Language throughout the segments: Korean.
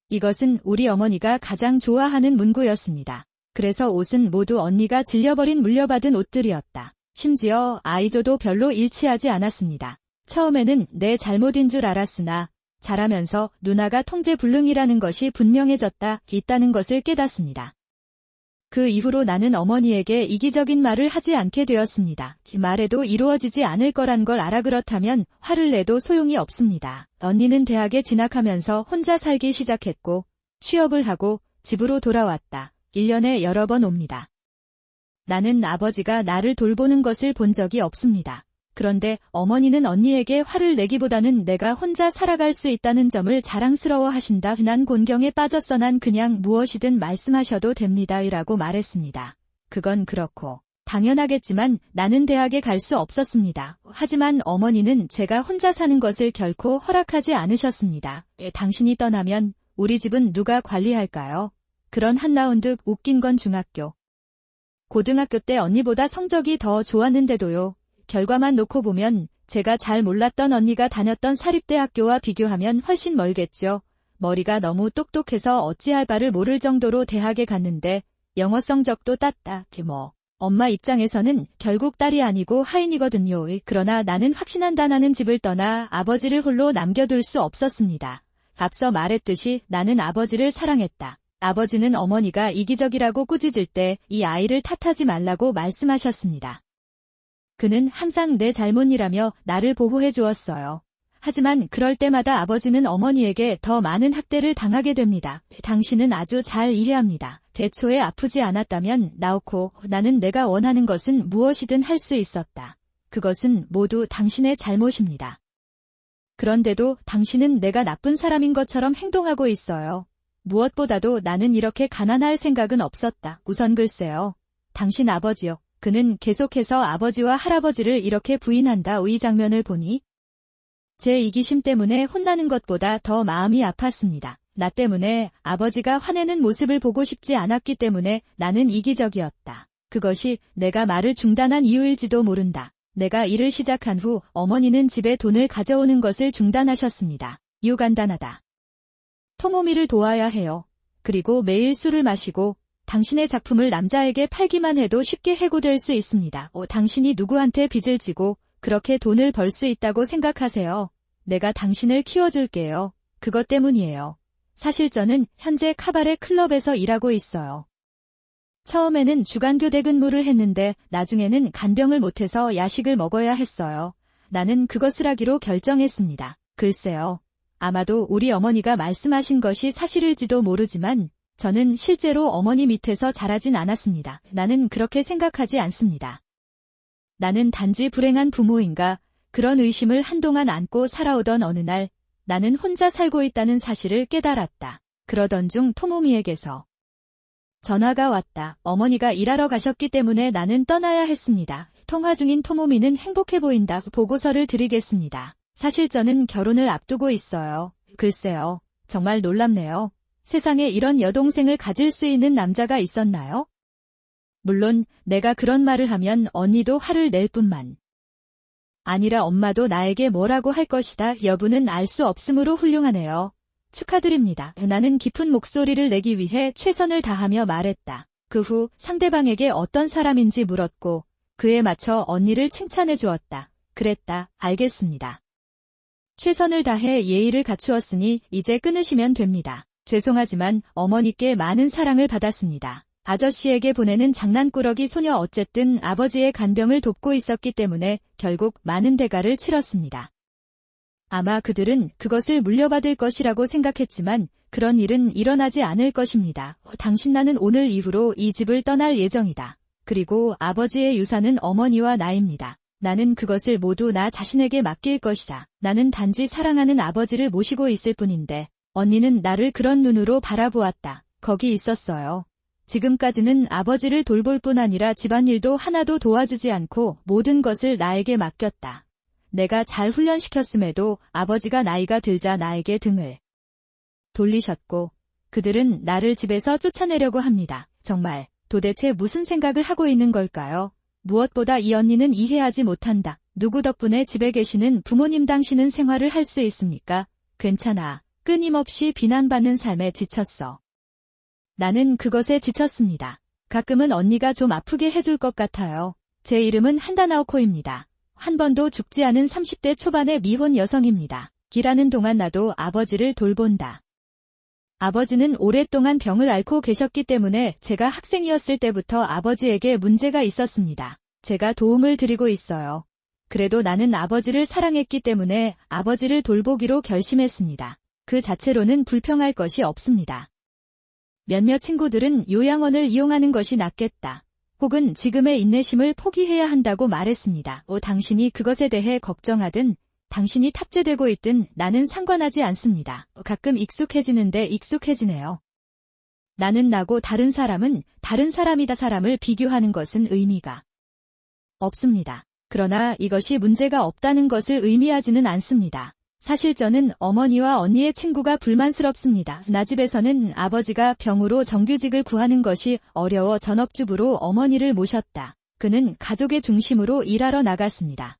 이것은 우리 어머니가 가장 좋아하는 문구였습니다. 그래서 옷은 모두 언니가 질려버린 물려받은 옷들이었다. 심지어 아이조도 별로 일치하지 않았습니다. 처음에는 내 잘못인 줄 알았으나 자라면서 누나가 통제불능이라는 것이 분명해졌다 있다는 것을 깨닫습니다. 그 이후로 나는 어머니에게 이기적인 말을 하지 않게 되었습니다. 말해도 이루어지지 않을 거란 걸 알아. 그렇다면 화를 내도 소용이 없습니다. 언니는 대학에 진학하면서 혼자 살기 시작했고 취업을 하고 집으로 돌아왔다. 1년에 여러 번 옵니다. 나는 아버지가 나를 돌보는 것을 본 적이 없습니다. 그런데 어머니는 언니에게 화를 내기보다는 내가 혼자 살아갈 수 있다는 점을 자랑스러워 하신다. 난 곤경에 빠졌어. 난 그냥 무엇이든 말씀하셔도 됩니다. 라고 말했습니다. 그건 그렇고 당연하겠지만 나는 대학에 갈 수 없었습니다. 하지만 어머니는 제가 혼자 사는 것을 결코 허락하지 않으셨습니다. 당신이 떠나면 우리 집은 누가 관리할까요? 그런 한 라운드. 웃긴 건 고등학교 때 언니보다 성적이 더 좋았는데도요. 결과만 놓고 보면 제가 잘 몰랐던 언니가 다녔던 사립대학교와 비교하면 훨씬 멀겠죠. 머리가 너무 똑똑해서 어찌할 바를 모를 정도로 대학에 갔는데 영어 성적도 땄다. 엄마 입장에서는 결국 딸이 아니고 하인이거든요. 그러나 나는 확신한다. 나는 집을 떠나 아버지를 홀로 남겨둘 수 없었습니다. 앞서 말했듯이 나는 아버지를 사랑했다. 아버지는 어머니가 이기적이라고 꾸짖을 때 이 아이를 탓하지 말라고 말씀하셨습니다. 그는 항상 내 잘못이라며 나를 보호해 주었어요. 하지만 그럴 때마다 아버지는 어머니에게 더 많은 학대를 당하게 됩니다. 당신은 아주 잘 이해합니다. 대초에 아프지 않았다면 나오코 나는 내가 원하는 것은 무엇이든 할 수 있었다. 그것은 모두 당신의 잘못입니다. 그런데도 당신은 내가 나쁜 사람인 것처럼 행동하고 있어요. 무엇보다도 나는 이렇게 가난할 생각은 없었다. 우선 글쎄요. 당신 아버지요. 그는 계속해서 아버지와 할아버지를 이렇게 부인한다. 이 장면을 보니 제 이기심 때문에 혼나는 것보다 더 마음이 아팠습니다. 나 때문에 아버지가 화내는 모습을 보고 싶지 않았기 때문에 나는 이기적이었다. 그것이 내가 말을 중단한 이유일지도 모른다. 내가 일을 시작한 후 어머니는 집에 돈을 가져오는 것을 중단하셨습니다. 이유 간단하다. 토모미를 도와야 해요. 그리고 매일 술을 마시고 당신의 작품을 남자에게 팔기만 해도 쉽게 해고될 수 있습니다. 당신이 누구한테 빚을 지고 그렇게 돈을 벌 수 있다고 생각하세요? 내가 당신을 키워줄게요. 그것 때문이에요. 사실 저는 현재 카바레 클럽에서 일하고 있어요. 처음에는 주간교대 근무를 했는데 나중에는 간병을 못해서 야식을 먹어야 했어요. 나는 그것을 하기로 결정했습니다. 글쎄요. 아마도 우리 어머니가 말씀하신 것이 사실일지도 모르지만 저는 실제로 어머니 밑에서 자라진 않았습니다. 나는 그렇게 생각하지 않습니다. 나는 단지 불행한 부모인가 그런 의심을 한동안 안고 살아오던 어느 날 나는 혼자 살고 있다는 사실을 깨달았다. 그러던 중 토모미에게서 전화가 왔다. 어머니가 일하러 가셨기 때문에 나는 떠나야 했습니다. 통화 중인 토모미는 행복해 보인다. 보고서를 드리겠습니다. 사실 저는 결혼을 앞두고 있어요. 글쎄요. 정말 놀랍네요. 세상에 이런 여동생을 가질 수 있는 남자가 있었나요? 물론 내가 그런 말을 하면 언니도 화를 낼 뿐만 아니라 엄마도 나에게 뭐라고 할 것이다. 여부는 알 수 없으므로 훌륭하네요. 축하드립니다. 나는 깊은 목소리를 내기 위해 최선을 다하며 말했다. 그 후 상대방에게 어떤 사람인지 물었고 그에 맞춰 언니를 칭찬해 주었다. 그랬다. 알겠습니다. 최선을 다해 예의를 갖추었으니 이제 끊으시면 됩니다. 죄송하지만 어머니께 많은 사랑을 받았습니다. 아저씨에게 보내는 장난꾸러기 소녀 어쨌든 아버지의 간병을 돕고 있었기 때문에 결국 많은 대가를 치렀습니다. 아마 그들은 그것을 물려받을 것이라고 생각했지만 그런 일은 일어나지 않을 것입니다. 당신 나는 오늘 이후로 이 집을 떠날 예정이다. 그리고 아버지의 유산은 어머니와 나입니다. 나는 그것을 모두 나 자신에게 맡길 것이다. 나는 단지 사랑하는 아버지를 모시고 있을 뿐인데 언니는 나를 그런 눈으로 바라보았다. 거기 있었어요. 지금까지는 아버지를 돌볼 뿐 아니라 집안일도 하나도 도와주지 않고 모든 것을 나에게 맡겼다. 내가 잘 훈련시켰음에도 아버지가 나이가 들자 나에게 등을 돌리셨고 그들은 나를 집에서 쫓아내려고 합니다. 정말 도대체 무슨 생각을 하고 있는 걸까요? 무엇보다 이 언니는 이해하지 못한다. 누구 덕분에 집에 계시는 부모님 당신은 생활을 할 수 있습니까? 괜찮아. 끊임없이 비난받는 삶에 지쳤어. 나는 그것에 지쳤습니다. 가끔은 언니가 좀 아프게 해줄 것 같아요. 제 이름은 한다나오코입니다. 한 번도 죽지 않은 30대 초반의 미혼 여성입니다. 일하는 동안 나도 아버지를 돌본다. 아버지는 오랫동안 병을 앓고 계셨기 때문에 제가 학생이었을 때부터 아버지에게 문제가 있었습니다. 제가 도움을 드리고 있어요. 그래도 나는 아버지를 사랑했기 때문에 아버지를 돌보기로 결심했습니다. 그 자체로는 불평할 것이 없습니다. 몇몇 친구들은 요양원을 이용하는 것이 낫겠다. 혹은 지금의 인내심을 포기해야 한다고 말했습니다. 당신이 그것에 대해 걱정하든 당신이 탑재되고 있든 나는 상관하지 않습니다. 가끔 익숙해지는데 익숙해지네요. 나는 나고 다른 사람은 다른 사람이다. 사람을 비교하는 것은 의미가 없습니다. 그러나 이것이 문제가 없다는 것을 의미하지는 않습니다. 사실 저는 어머니와 언니의 친구가 불만스럽습니다. 나 집에서는 아버지가 병으로 정규직을 구하는 것이 어려워 전업주부로 어머니를 모셨다. 그는 가족의 중심으로 일하러 나갔습니다.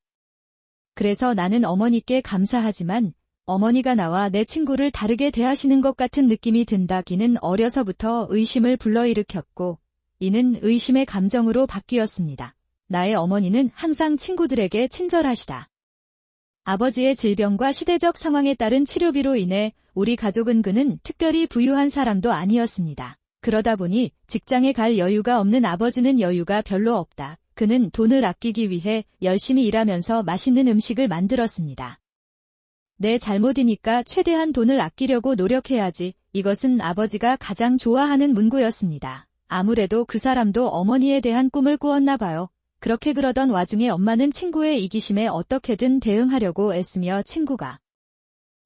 그래서 나는 어머니께 감사하지만 어머니가 나와 내 친구를 다르게 대하시는 것 같은 느낌이 든다. 이는 어려서부터 의심을 불러일으켰고 이는 의심의 감정으로 바뀌었습니다. 나의 어머니는 항상 친구들에게 친절하시다. 아버지의 질병과 시대적 상황에 따른 치료비로 인해 우리 가족은 그는 특별히 부유한 사람도 아니었습니다. 그러다 보니 직장에 갈 여유가 없는 아버지는 여유가 별로 없다. 그는 돈을 아끼기 위해 열심히 일하면서 맛있는 음식을 만들었습니다. 내 잘못이니까 최대한 돈을 아끼려고 노력해야지. 이것은 아버지가 가장 좋아하는 문구였습니다. 아무래도 그 사람도 어머니에 대한 꿈을 꾸었나 봐요. 그렇게 그러던 와중에 엄마는 친구의 이기심에 어떻게든 대응하려고 애쓰며 친구가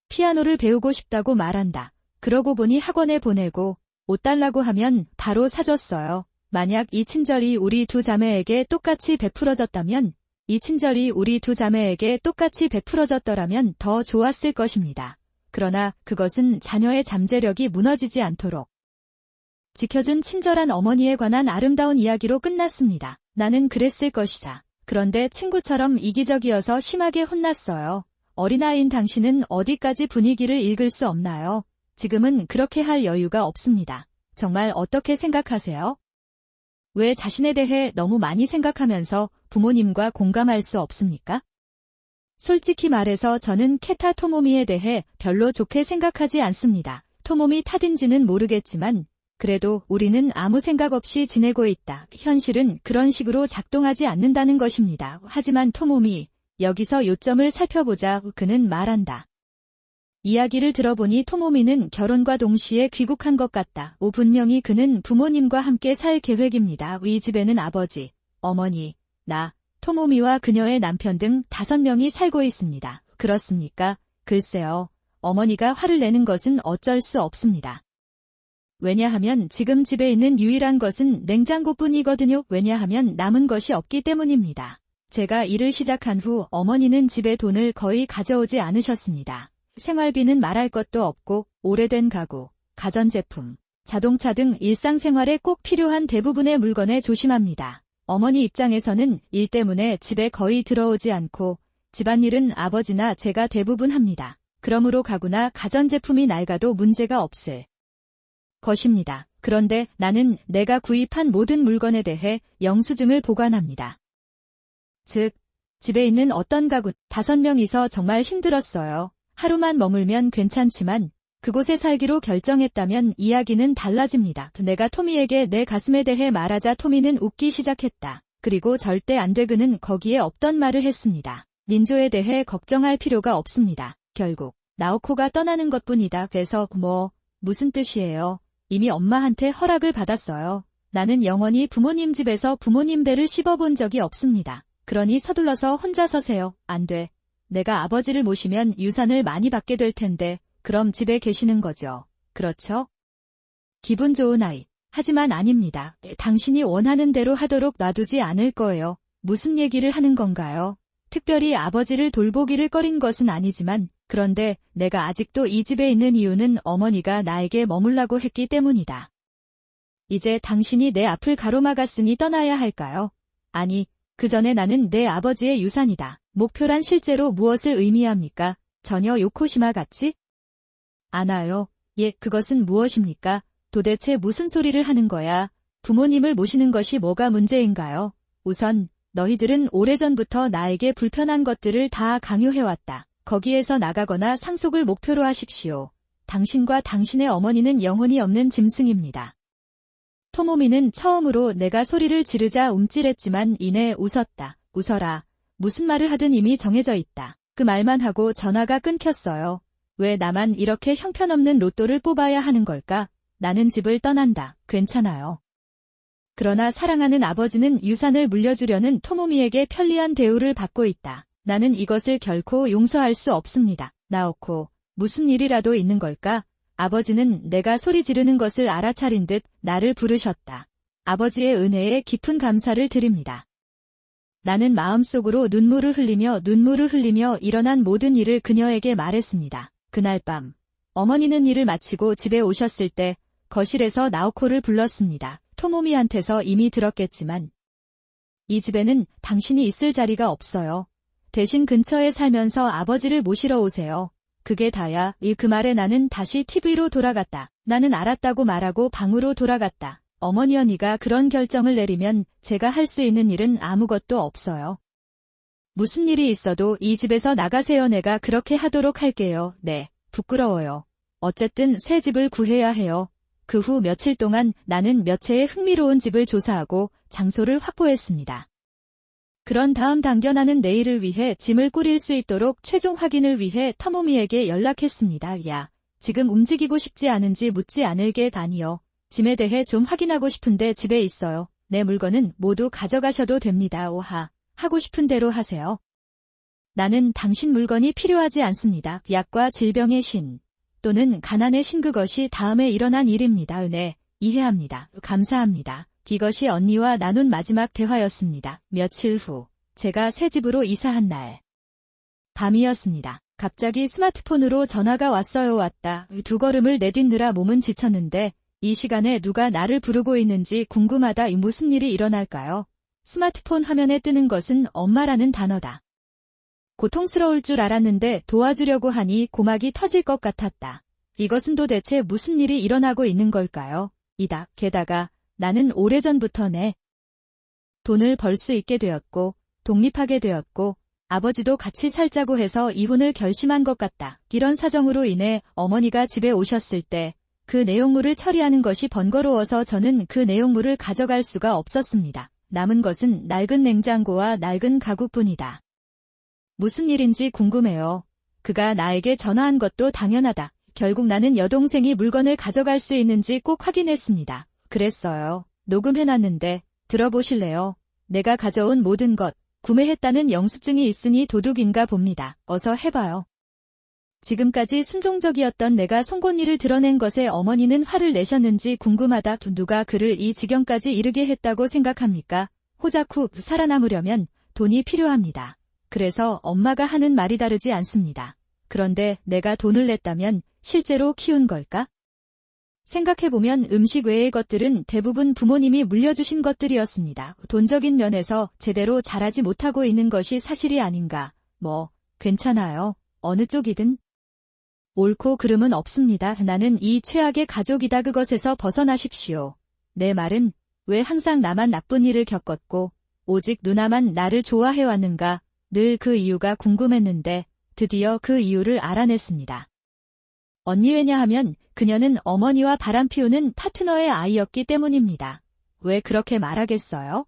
피아노를 배우고 싶다고 말한다. 그러고 보니 학원에 보내고 옷 달라고 하면 바로 사줬어요. 만약 이 친절이 우리 두 자매에게 똑같이 베풀어졌다면, 이 친절이 우리 두 자매에게 똑같이 베풀어졌더라면 더 좋았을 것입니다. 그러나 그것은 자녀의 잠재력이 무너지지 않도록 지켜준 친절한 어머니에 관한 아름다운 이야기로 끝났습니다. 나는 그랬을 것이다. 그런데 친구처럼 이기적이어서 심하게 혼났어요. 어린아이인 당신은 어디까지 분위기를 읽을 수 없나요? 지금은 그렇게 할 여유가 없습니다. 정말 어떻게 생각하세요? 왜 자신에 대해 너무 많이 생각하면서 부모님과 공감할 수 없습니까? 솔직히 말해서 저는 케타 토모미에 대해 별로 좋게 생각하지 않습니다. 토모미 탓인지는 모르겠지만 그래도 우리는 아무 생각 없이 지내고 있다. 현실은 그런 식으로 작동하지 않는다는 것입니다. 하지만 토모미, 여기서 요점을 살펴보자. 그는 말한다. 이야기를 들어보니 토모미는 결혼과 동시에 귀국한 것 같다. 분명히 그는 부모님과 함께 살 계획입니다. 이 집에는 아버지, 어머니, 나, 토모미와 그녀의 남편 등 5명이 살고 있습니다. 그렇습니까? 글쎄요. 어머니가 화를 내는 것은 어쩔 수 없습니다. 왜냐하면 지금 집에 있는 유일한 것은 냉장고뿐이거든요. 왜냐하면 남은 것이 없기 때문입니다. 제가 일을 시작한 후 어머니는 집에 돈을 거의 가져오지 않으셨습니다. 생활비는 말할 것도 없고 오래된 가구, 가전제품, 자동차 등 일상생활에 꼭 필요한 대부분의 물건에 조심합니다. 어머니 입장에서는 일 때문에 집에 거의 들어오지 않고 집안일은 아버지나 제가 대부분 합니다. 그러므로 가구나 가전제품이 낡아도 문제가 없을 것입니다. 그런데 나는 내가 구입한 모든 물건에 대해 영수증을 보관합니다. 즉, 집에 있는 어떤 가구 5명이서 정말 힘들었어요. 하루만 머물면 괜찮지만 그곳에 살기로 결정했다면 이야기는 달라집니다. 내가 토미에게 내 가슴에 대해 말하자 토미는 웃기 시작했다. 그리고 절대 안 돼. 그는 거기에 없던 말을 했습니다. 닌조에 대해 걱정할 필요가 없습니다. 결국 나오코가 떠나는 것뿐이다. 그래서 무슨 뜻이에요? 이미 엄마한테 허락을 받았어요. 나는 영원히 부모님 집에서 부모님 배를 씹어본 적이 없습니다. 그러니 서둘러서 혼자 서세요. 안 돼. 내가 아버지를 모시면 유산을 많이 받게 될 텐데 그럼 집에 계시는 거죠. 그렇죠? 기분 좋은 아이. 하지만 아닙니다. 당신이 원하는 대로 하도록 놔두지 않을 거예요. 무슨 얘기를 하는 건가요? 특별히 아버지를 돌보기를 꺼린 것은 아니지만 그런데 내가 아직도 이 집에 있는 이유는 어머니가 나에게 머물라고 했기 때문이다. 이제 당신이 내 앞을 가로막았으니 떠나야 할까요? 아니, 그 전에 나는 내 아버지의 유산이다. 목표란 실제로 무엇을 의미합니까? 전혀 요코시마 같이? 않아요. 예, 그것은 무엇입니까? 도대체 무슨 소리를 하는 거야? 부모님을 모시는 것이 뭐가 문제인가요? 우선 너희들은 오래전부터 나에게 불편한 것들을 다 강요해왔다. 거기에서 나가거나 상속을 목표로 하십시오. 당신과 당신의 어머니는 영혼이 없는 짐승입니다. 토모미는 처음으로 내가 소리를 지르자 움찔했지만 이내 웃었다. 웃어라. 무슨 말을 하든 이미 정해져 있다. 그 말만 하고 전화가 끊겼어요. 왜 나만 이렇게 형편없는 로또를 뽑아야 하는 걸까? 나는 집을 떠난다. 괜찮아요. 그러나 사랑하는 아버지는 유산을 물려주려는 토모미에게 편리한 대우를 받고 있다. 나는 이것을 결코 용서할 수 없습니다. 나오코, 무슨 일이라도 있는 걸까? 아버지는 내가 소리 지르는 것을 알아차린 듯 나를 부르셨다. 아버지의 은혜에 깊은 감사를 드립니다. 나는 마음속으로 눈물을 흘리며 일어난 모든 일을 그녀에게 말했습니다. 그날 밤, 어머니는 일을 마치고 집에 오셨을 때 거실에서 나오코를 불렀습니다. 토모미한테서 이미 들었겠지만 이 집에는 당신이 있을 자리가 없어요. 대신 근처에 살면서 아버지를 모시러 오세요. 그게 다야. 그 말에 나는 다시 TV로 돌아갔다. 나는 알았다고 말하고 방으로 돌아갔다. 어머니 언니가 그런 결정을 내리면 제가 할 수 있는 일은 아무것도 없어요. 무슨 일이 있어도 이 집에서 나가세요. 내가 그렇게 하도록 할게요. 네, 부끄러워요. 어쨌든 새 집을 구해야 해요. 그 후 며칠 동안 나는 몇 채의 흥미로운 집을 조사하고 장소를 확보했습니다. 그런 다음 당겨 나는 내일을 위해 짐을 꾸릴 수 있도록 최종 확인을 위해 토모미에게 연락했습니다. 야, 지금 움직이고 싶지 않은지 묻지 않을게 다니요. 짐에 대해 좀 확인하고 싶은데 집에 있어요. 내 물건은 모두 가져가셔도 됩니다. 오하, 하고 싶은 대로 하세요. 나는 당신 물건이 필요하지 않습니다. 약과 질병의 신 또는 가난의 신, 그것이 다음에 일어난 일입니다. 네, 이해합니다. 감사합니다. 이것이 언니와 나눈 마지막 대화였습니다. 며칠 후 제가 새 집으로 이사한 날 밤이었습니다. 갑자기 스마트폰으로 전화가 왔어요. 왔다. 두 걸음을 내딛느라 몸은 지쳤는데 이 시간에 누가 나를 부르고 있는지 궁금하다. 무슨 일이 일어날까요? 스마트폰 화면에 뜨는 것은 엄마라는 단어다. 고통스러울 줄 알았는데 도와주려고 하니 고막이 터질 것 같았다. 이것은 도대체 무슨 일이 일어나고 있는 걸까요? 게다가 나는 오래전부터 내 돈을 벌 수 있게 되었고 독립하게 되었고 아버지도 같이 살자고 해서 이혼을 결심한 것 같다. 이런 사정으로 인해 어머니가 집에 오셨을 때 그 내용물을 처리하는 것이 번거로워서 저는 그 내용물을 가져갈 수가 없었습니다. 남은 것은 낡은 냉장고와 낡은 가구뿐이다. 무슨 일인지 궁금해요. 그가 나에게 전화한 것도 당연하다. 결국 나는 여동생이 물건을 가져갈 수 있는지 꼭 확인했습니다. 그랬어요. 녹음해놨는데 들어보실래요? 내가 가져온 모든 것, 구매했다는 영수증이 있으니 도둑인가 봅니다. 어서 해봐요. 지금까지 순종적이었던 내가 송곳니를 드러낸 것에 어머니는 화를 내셨는지 궁금하다. 누가 그를 이 지경까지 이르게 했다고 생각합니까? 호자쿠, 살아남으려면 돈이 필요합니다. 그래서 엄마가 하는 말이 다르지 않습니다. 그런데 내가 돈을 냈다면 실제로 키운 걸까? 생각해보면 음식 외의 것들은 대부분 부모님이 물려주신 것들이었습니다. 돈적인 면에서 제대로 자라지 못하고 있는 것이 사실이 아닌가. 괜찮아요. 어느 쪽이든. 옳고 그름은 없습니다. 나는 이 최악의 가족이다. 그것에서 벗어나십시오. 내 말은 왜 항상 나만 나쁜 일을 겪었고 오직 누나만 나를 좋아해왔는가. 늘 그 이유가 궁금했는데 드디어 그 이유를 알아냈습니다. 언니, 왜냐하면 그녀는 어머니와 바람 피우는 파트너의 아이였기 때문입니다. 왜 그렇게 말하겠어요?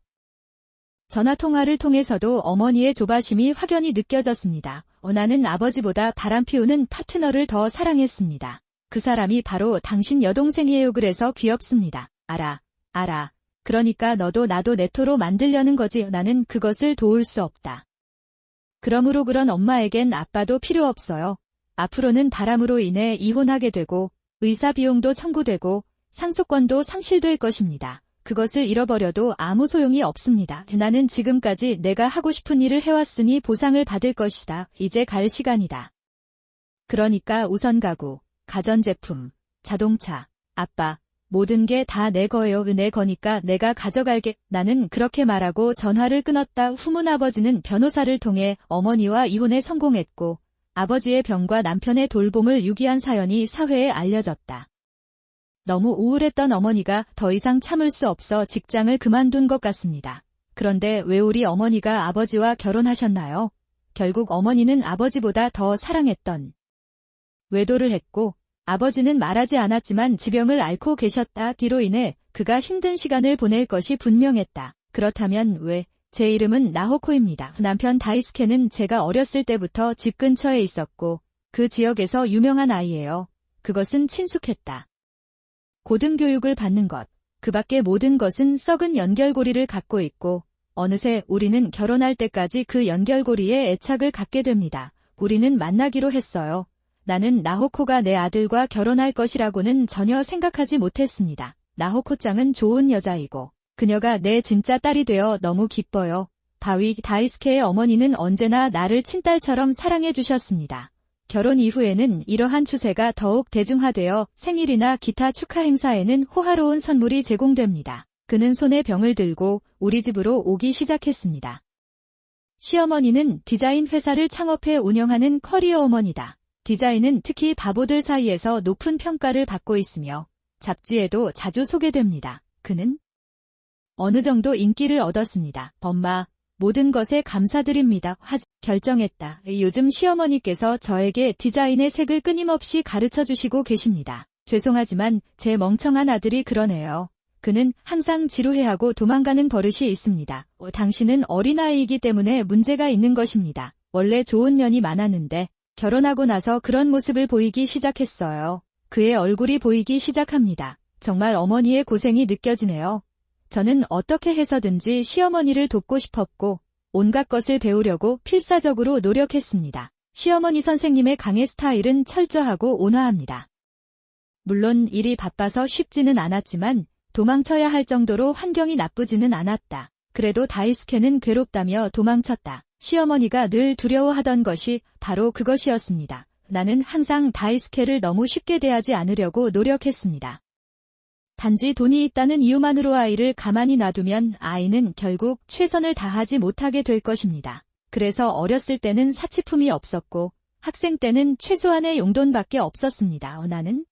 전화통화를 통해서도 어머니의 조바심이 확연히 느껴졌습니다. 나는 아버지보다 바람 피우는 파트너를 더 사랑했습니다. 그 사람이 바로 당신 여동생이에요. 그래서 귀엽습니다. 알아. 그러니까 너도 나도 내 토로 만들려는 거지. 나는 그것을 도울 수 없다. 그러므로 그런 엄마에겐 아빠도 필요 없어요. 앞으로는 바람으로 인해 이혼하게 되고 의사 비용도 청구되고 상속권도 상실될 것입니다. 그것을 잃어버려도 아무 소용이 없습니다. 나는 지금까지 내가 하고 싶은 일을 해왔으니 보상을 받을 것이다. 이제 갈 시간이다. 그러니까 우선 가구, 가전제품, 자동차, 아빠, 모든 게 다 내 거예요. 내 거니까 내가 가져갈게. 나는 그렇게 말하고 전화를 끊었다. 후문 아버지는 변호사를 통해 어머니와 이혼에 성공했고 아버지의 병과 남편의 돌봄을 유기한 사연이 사회에 알려졌다. 너무 우울했던 어머니가 더 이상 참을 수 없어 직장을 그만둔 것 같습니다. 그런데 왜 우리 어머니가 아버지와 결혼하셨나요? 결국 어머니는 아버지보다 더 사랑했던 외도를 했고, 아버지는 말하지 않았지만 지병을 앓고 계셨다. 뒤로 인해 그가 힘든 시간을 보낼 것이 분명했다. 그렇다면 왜? 제 이름은 나호코입니다. 남편 다이스케는 제가 어렸을 때부터 집 근처에 있었고 그 지역에서 유명한 아이예요. 그것은 친숙했다. 고등교육을 받는 것, 그 밖의 모든 것은 썩은 연결고리를 갖고 있고 어느새 우리는 결혼할 때까지 그 연결고리에 애착을 갖게 됩니다. 우리는 만나기로 했어요. 나는 나호코가 내 아들과 결혼할 것이라고는 전혀 생각하지 못했습니다. 나호코 짱은 좋은 여자이고 그녀가 내 진짜 딸이 되어 너무 기뻐요. 바위 다이스케의 어머니는 언제나 나를 친딸처럼 사랑해 주셨습니다. 결혼 이후에는 이러한 추세가 더욱 대중화되어 생일이나 기타 축하 행사에는 호화로운 선물이 제공됩니다. 그는 손에 병을 들고 우리 집으로 오기 시작했습니다. 시어머니는 디자인 회사를 창업해 운영하는 커리어 어머니다. 디자인은 특히 바보들 사이에서 높은 평가를 받고 있으며 잡지에도 자주 소개됩니다. 그는 어느 정도 인기를 얻었습니다. 엄마, 모든 것에 감사드립니다. 결정했다. 요즘 시어머니께서 저에게 디자인의 색을 끊임없이 가르쳐 주시고 계십니다. 죄송하지만 제 멍청한 아들이 그러네요. 그는 항상 지루해하고 도망가는 버릇이 있습니다. 당신은 어린아이이기 때문에 문제가 있는 것입니다. 원래 좋은 면이 많았는데 결혼하고 나서 그런 모습을 보이기 시작했어요. 그의 얼굴이 보이기 시작합니다. 정말 어머니의 고생이 느껴지네요. 저는 어떻게 해서든지 시어머니를 돕고 싶었고 온갖 것을 배우려고 필사적으로 노력했습니다. 시어머니 선생님의 강의 스타일은 철저하고 온화합니다. 물론 일이 바빠서 쉽지는 않았지만 도망쳐야 할 정도로 환경이 나쁘지는 않았다. 그래도 다이스케는 괴롭다며 도망쳤다. 시어머니가 늘 두려워하던 것이 바로 그것이었습니다. 나는 항상 다이스케를 너무 쉽게 대하지 않으려고 노력했습니다. 단지 돈이 있다는 이유만으로 아이를 가만히 놔두면 아이는 결국 최선을 다하지 못하게 될 것입니다. 그래서 어렸을 때는 사치품이 없었고 학생 때는 최소한의 용돈밖에 없었습니다. 나는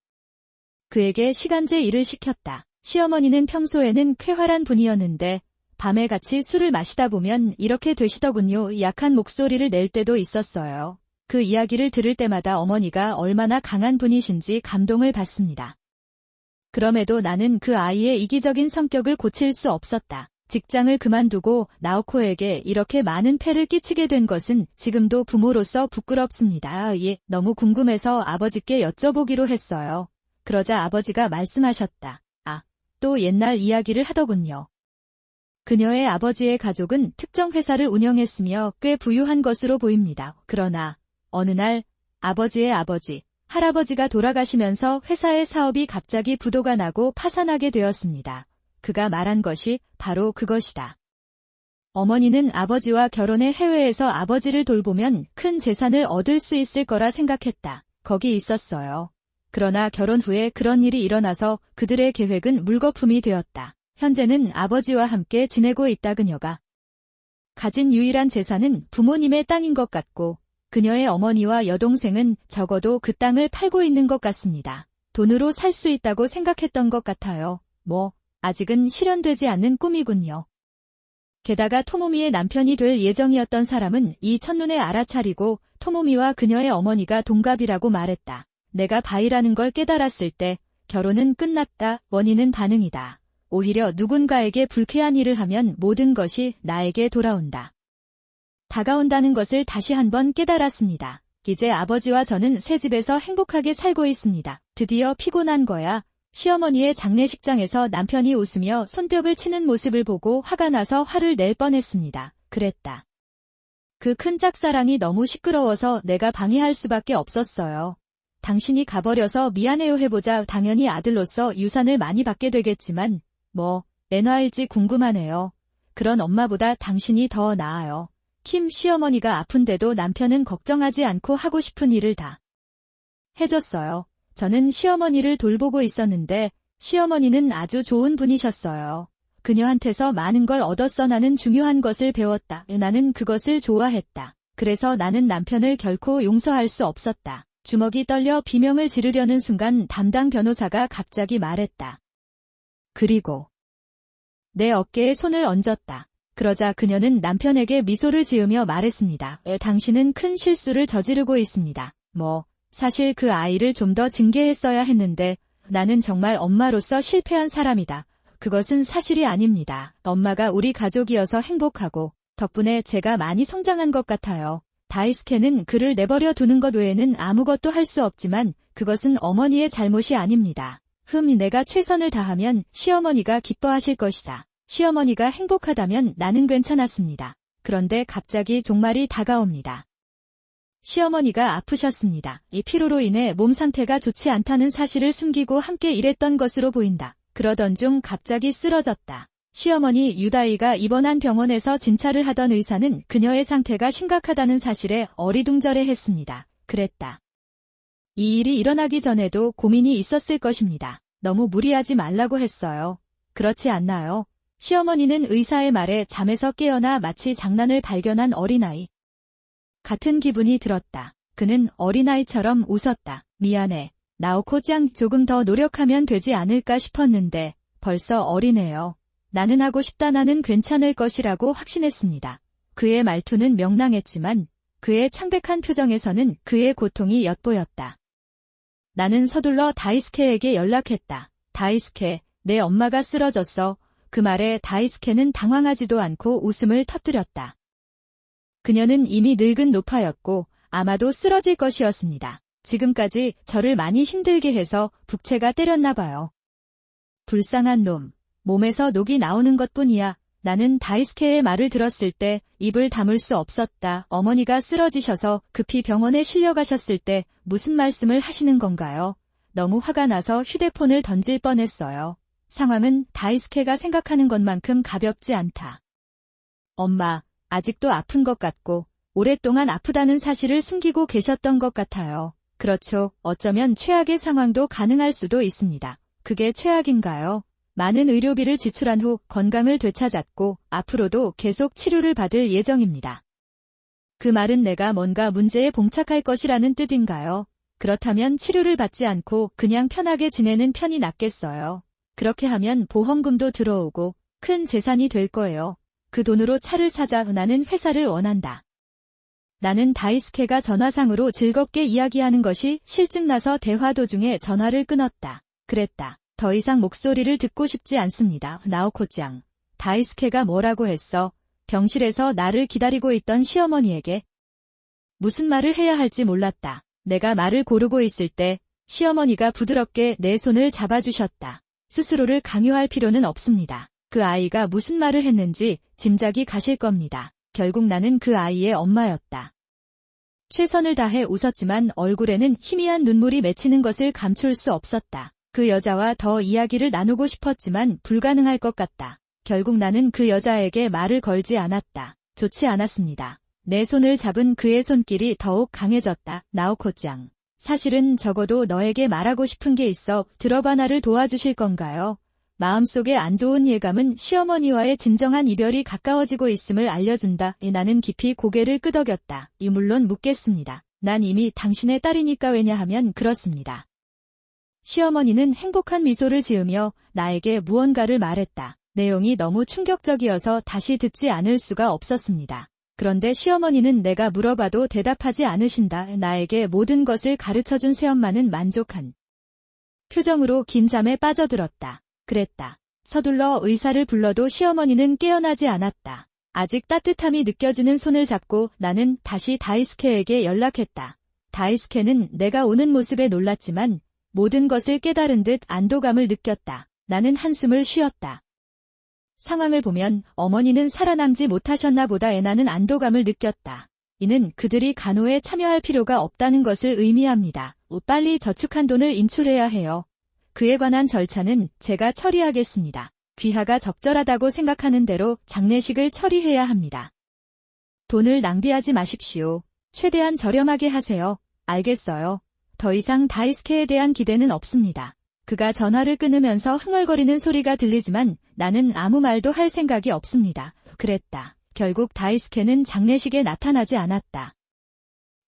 그에게 시간제 일을 시켰다. 시어머니는 평소에는 쾌활한 분이었는데 밤에 같이 술을 마시다 보면 이렇게 되시더군요. 약한 목소리를 낼 때도 있었어요. 그 이야기를 들을 때마다 어머니가 얼마나 강한 분이신지 감동을 받습니다. 그럼에도 나는 그 아이의 이기적인 성격을 고칠 수 없었다. 직장을 그만두고 나오코에게 이렇게 많은 폐를 끼치게 된 것은 지금도 부모로서 부끄럽습니다. 너무 궁금해서 아버지께 여쭤보기로 했어요. 그러자 아버지가 말씀하셨다. 또 옛날 이야기를 하더군요. 그녀의 아버지의 가족은 특정 회사를 운영했으며 꽤 부유한 것으로 보입니다. 그러나 어느 날 아버지의 아버지, 할아버지가 돌아가시면서 회사의 사업이 갑자기 부도가 나고 파산하게 되었습니다. 그가 말한 것이 바로 그것이다. 어머니는 아버지와 결혼해 해외에서 아버지를 돌보면 큰 재산을 얻을 수 있을 거라 생각했다. 거기 있었어요. 그러나 결혼 후에 그런 일이 일어나서 그들의 계획은 물거품이 되었다. 현재는 아버지와 함께 지내고 있다. 그녀가 가진 유일한 재산은 부모님의 땅인 것 같고 그녀의 어머니와 여동생은 적어도 그 땅을 팔고 있는 것 같습니다. 돈으로 살 수 있다고 생각했던 것 같아요. 아직은 실현되지 않는 꿈이군요. 게다가 토모미의 남편이 될 예정이었던 사람은 이 첫눈에 알아차리고 토모미와 그녀의 어머니가 동갑이라고 말했다. 내가 바이라는 걸 깨달았을 때 결혼은 끝났다. 원인은 반응이다. 오히려 누군가에게 불쾌한 일을 하면 모든 것이 나에게 돌아온다. 다가온다는 것을 다시 한번 깨달았습니다. 이제 아버지와 저는 새 집에서 행복하게 살고 있습니다. 드디어 피곤한 거야. 시어머니의 장례식장에서 남편이 웃으며 손뼉을 치는 모습을 보고 화가 나서 화를 낼 뻔했습니다. 그랬다. 그 큰 짝사랑이 너무 시끄러워서 내가 방해할 수밖에 없었어요. 당신이 가버려서 미안해요 해보자. 당연히 아들로서 유산을 많이 받게 되겠지만 애놔일지 궁금하네요. 그런 엄마보다 당신이 더 나아요. 킴 시어머니가 아픈데도 남편은 걱정하지 않고 하고 싶은 일을 다 해줬어요. 저는 시어머니를 돌보고 있었는데 시어머니는 아주 좋은 분이셨어요. 그녀한테서 많은 걸 얻었어. 나는 중요한 것을 배웠다. 나는 그것을 좋아했다. 그래서 나는 남편을 결코 용서할 수 없었다. 주먹이 떨려 비명을 지르려는 순간 담당 변호사가 갑자기 말했다. 그리고 내 어깨에 손을 얹었다. 그러자 그녀는 남편에게 미소를 지으며 말했습니다. 당신은 큰 실수를 저지르고 있습니다. 사실 그 아이를 좀 더 징계했어야 했는데 나는 정말 엄마로서 실패한 사람이다. 그것은 사실이 아닙니다. 엄마가 우리 가족이어서 행복하고 덕분에 제가 많이 성장한 것 같아요. 다이스케는 그를 내버려 두는 것 외에는 아무것도 할 수 없지만 그것은 어머니의 잘못이 아닙니다. 내가 최선을 다하면 시어머니가 기뻐하실 것이다. 시어머니가 행복하다면 나는 괜찮았습니다. 그런데 갑자기 종말이 다가옵니다. 시어머니가 아프셨습니다. 이 피로로 인해 몸 상태가 좋지 않다는 사실을 숨기고 함께 일했던 것으로 보인다. 그러던 중 갑자기 쓰러졌다. 시어머니 유다이가 입원한 병원에서 진찰을 하던 의사는 그녀의 상태가 심각하다는 사실에 어리둥절해했습니다. 그랬다. 이 일이 일어나기 전에도 고민이 있었을 것입니다. 너무 무리하지 말라고 했어요. 그렇지 않나요? 시어머니는 의사의 말에 잠에서 깨어나 마치 장난을 발견한 어린아이 같은 기분이 들었다. 그는 어린아이처럼 웃었다. 미안해. 나오코짱, 조금 더 노력하면 되지 않을까 싶었는데 벌써 어리네요. 나는 하고 싶다. 나는 괜찮을 것이라고 확신했습니다. 그의 말투는 명랑했지만 그의 창백한 표정에서는 그의 고통이 엿보였다. 나는 서둘러 다이스케에게 연락했다. 다이스케, 내 엄마가 쓰러졌어. 그 말에 다이스케는 당황하지도 않고 웃음을 터뜨렸다. 그녀는 이미 늙은 노파였고 아마도 쓰러질 것이었습니다. 지금까지 저를 많이 힘들게 해서 북체가 때렸나 봐요. 불쌍한 놈. 몸에서 녹이 나오는 것뿐이야. 나는 다이스케의 말을 들었을 때 입을 다물 수 없었다. 어머니가 쓰러지셔서 급히 병원에 실려가셨을 때 무슨 말씀을 하시는 건가요? 너무 화가 나서 휴대폰을 던질 뻔했어요. 상황은 다이스케가 생각하는 것만큼 가볍지 않다. 엄마, 아직도 아픈 것 같고 오랫동안 아프다는 사실을 숨기고 계셨던 것 같아요. 그렇죠. 어쩌면 최악의 상황도 가능할 수도 있습니다. 그게 최악인가요? 많은 의료비를 지출한 후 건강을 되찾았고 앞으로도 계속 치료를 받을 예정입니다. 그 말은 내가 뭔가 문제에 봉착할 것이라는 뜻인가요? 그렇다면 치료를 받지 않고 그냥 편하게 지내는 편이 낫겠어요. 그렇게 하면 보험금도 들어오고 큰 재산이 될 거예요. 그 돈으로 차를 사자. 나는 회사를 원한다. 나는 다이스케가 전화상으로 즐겁게 이야기하는 것이 실증나서 대화 도중에 전화를 끊었다. 그랬다. 더 이상 목소리를 듣고 싶지 않습니다. 나오코짱. 다이스케가 뭐라고 했어? 병실에서 나를 기다리고 있던 시어머니에게. 무슨 말을 해야 할지 몰랐다. 내가 말을 고르고 있을 때 시어머니가 부드럽게 내 손을 잡아주셨다. 스스로를 강요할 필요는 없습니다. 그 아이가 무슨 말을 했는지 짐작이 가실 겁니다. 결국 나는 그 아이의 엄마였다. 최선을 다해 웃었지만 얼굴에는 희미한 눈물이 맺히는 것을 감출 수 없었다. 그 여자와 더 이야기를 나누고 싶었지만 불가능할 것 같다. 결국 나는 그 여자에게 말을 걸지 않았다. 좋지 않았습니다. 내 손을 잡은 그의 손길이 더욱 강해졌다. 나오코짱. 사실은 적어도 너에게 말하고 싶은 게 있어. 들어봐. 나를 도와주실 건가요? 마음속에 안 좋은 예감은 시어머니와의 진정한 이별이 가까워지고 있음을 알려준다. 나는 깊이 고개를 끄덕였다. 물론 묻겠습니다. 난 이미 당신의 딸이니까. 왜냐하면 그렇습니다. 시어머니는 행복한 미소를 지으며 나에게 무언가를 말했다. 내용이 너무 충격적이어서 다시 듣지 않을 수가 없었습니다. 그런데 시어머니는 내가 물어봐도 대답하지 않으신다. 나에게 모든 것을 가르쳐준 새엄마는 만족한 표정으로 긴 잠에 빠져들었다. 그랬다. 서둘러 의사를 불러도 시어머니는 깨어나지 않았다. 아직 따뜻함이 느껴지는 손을 잡고 나는 다시 다이스케에게 연락했다. 다이스케는 내가 오는 모습에 놀랐지만 모든 것을 깨달은 듯 안도감을 느꼈다. 나는 한숨을 쉬었다. 상황을 보면 어머니는 살아남지 못하셨나 보다. 나는 안도감을 느꼈다. 이는 그들이 간호에 참여할 필요가 없다는 것을 의미합니다. 빨리 저축한 돈을 인출해야 해요. 그에 관한 절차는 제가 처리하겠습니다. 귀하가 적절하다고 생각하는 대로 장례식을 처리해야 합니다. 돈을 낭비하지 마십시오. 최대한 저렴하게 하세요. 알겠어요. 더 이상 다이스케에 대한 기대는 없습니다. 그가 전화를 끊으면서 흥얼거리는 소리가 들리지만 나는 아무 말도 할 생각이 없습니다. 그랬다. 결국 다이스케는 장례식에 나타나지 않았다.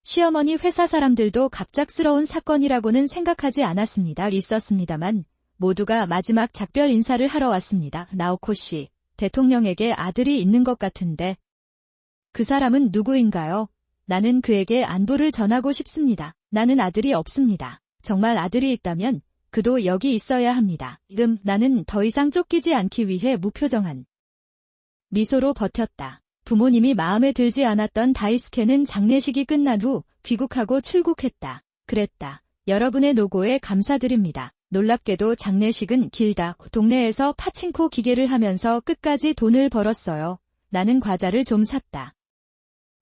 시어머니 회사 사람들도 갑작스러운 사건이라고는 생각하지 않았습니다. 있었습니다만 모두가 마지막 작별 인사를 하러 왔습니다. 나오코 씨, 대통령에게 아들이 있는 것 같은데 그 사람은 누구인가요? 나는 그에게 안부를 전하고 싶습니다. 나는 아들이 없습니다. 정말 아들이 있다면 그도 여기 있어야 합니다. 나는 더 이상 쫓기지 않기 위해 무표정한 미소로 버텼다. 부모님이 마음에 들지 않았던 다이스케는 장례식이 끝난 후 귀국하고 출국했다. 그랬다. 여러분의 노고에 감사드립니다. 놀랍게도 장례식은 길다. 동네에서 파친코 기계를 하면서 끝까지 돈을 벌었어요. 나는 과자를 좀 샀다.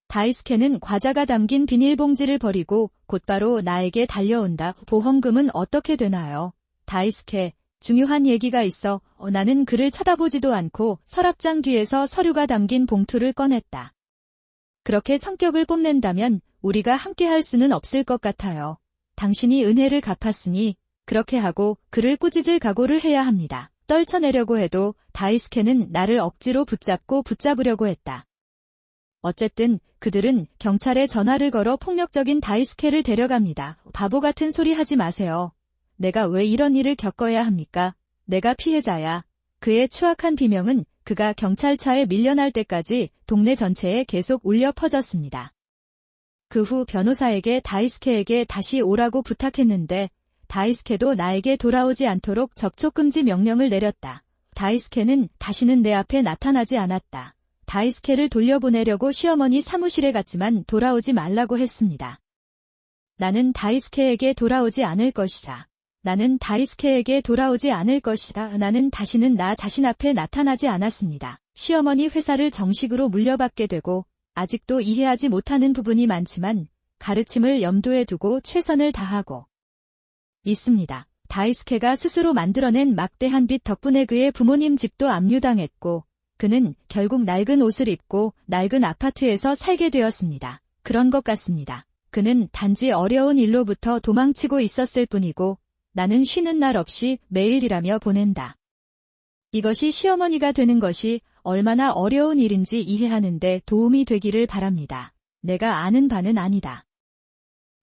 다이스케는 과자가 담긴 비닐봉지를 버리고 곧바로 나에게 달려온다. 보험금은 어떻게 되나요? 다이스케, 중요한 얘기가 있어. 나는 그를 쳐다보지도 않고 서랍장 뒤에서 서류가 담긴 봉투를 꺼냈다. 그렇게 성격을 뽐낸다면 우리가 함께 할 수는 없을 것 같아요. 당신이 은혜를 갚았으니 그렇게 하고 그를 꾸짖을 각오를 해야 합니다. 떨쳐내려고 해도 다이스케는 나를 억지로 붙잡으려고 했다. 어쨌든 그들은 경찰에 전화를 걸어 폭력적인 다이스케를 데려갑니다. 바보 같은 소리 하지 마세요. 내가 왜 이런 일을 겪어야 합니까? 내가 피해자야. 그의 추악한 비명은 그가 경찰차에 밀려날 때까지 동네 전체에 계속 울려 퍼졌습니다. 그 후 변호사에게 다이스케에게 다시 오라고 부탁했는데 다이스케도 나에게 돌아오지 않도록 접촉금지 명령을 내렸다. 다이스케는 다시는 내 앞에 나타나지 않았다. 다이스케를 돌려보내려고 시어머니 사무실에 갔지만 돌아오지 말라고 했습니다. 나는 다이스케에게 돌아오지 않을 것이다. 나는 다이스케에게 돌아오지 않을 것이다. 나는 다시는 나 자신 앞에 나타나지 않았습니다. 시어머니 회사를 정식으로 물려받게 되고 아직도 이해하지 못하는 부분이 많지만 가르침을 염두에 두고 최선을 다하고 있습니다. 다이스케가 스스로 만들어낸 막대한 빚 덕분에 그의 부모님 집도 압류당했고 그는 결국 낡은 옷을 입고 낡은 아파트에서 살게 되었습니다. 그런 것 같습니다. 그는 단지 어려운 일로부터 도망치고 있었을 뿐이고 나는 쉬는 날 없이 매일 일하며 보낸다. 이것이 시어머니가 되는 것이 얼마나 어려운 일인지 이해하는데 도움이 되기를 바랍니다. 내가 아는 바는 아니다.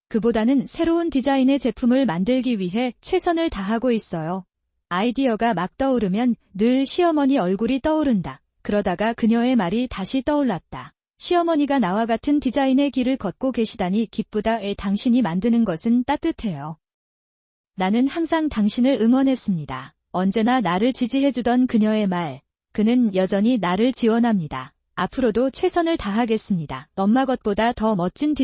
그보다는 새로운 디자인의 제품을 만들기 위해 최선을 다하고 있어요. 아이디어가 막 떠오르면 늘 시어머니 얼굴이 떠오른다. 그러다가 그녀의 말이 다시 떠올랐다. 시어머니가 나와 같은 디자인의 길을 걷고 계시다니 기쁘다. 당신이 만드는 것은 따뜻해요. 나는 항상 당신을 응원했습니다. 언제나 나를 지지해주던 그녀의 말. 그는 여전히 나를 지원합니다. 앞으로도 최선을 다하겠습니다. 엄마 것보다 더 멋진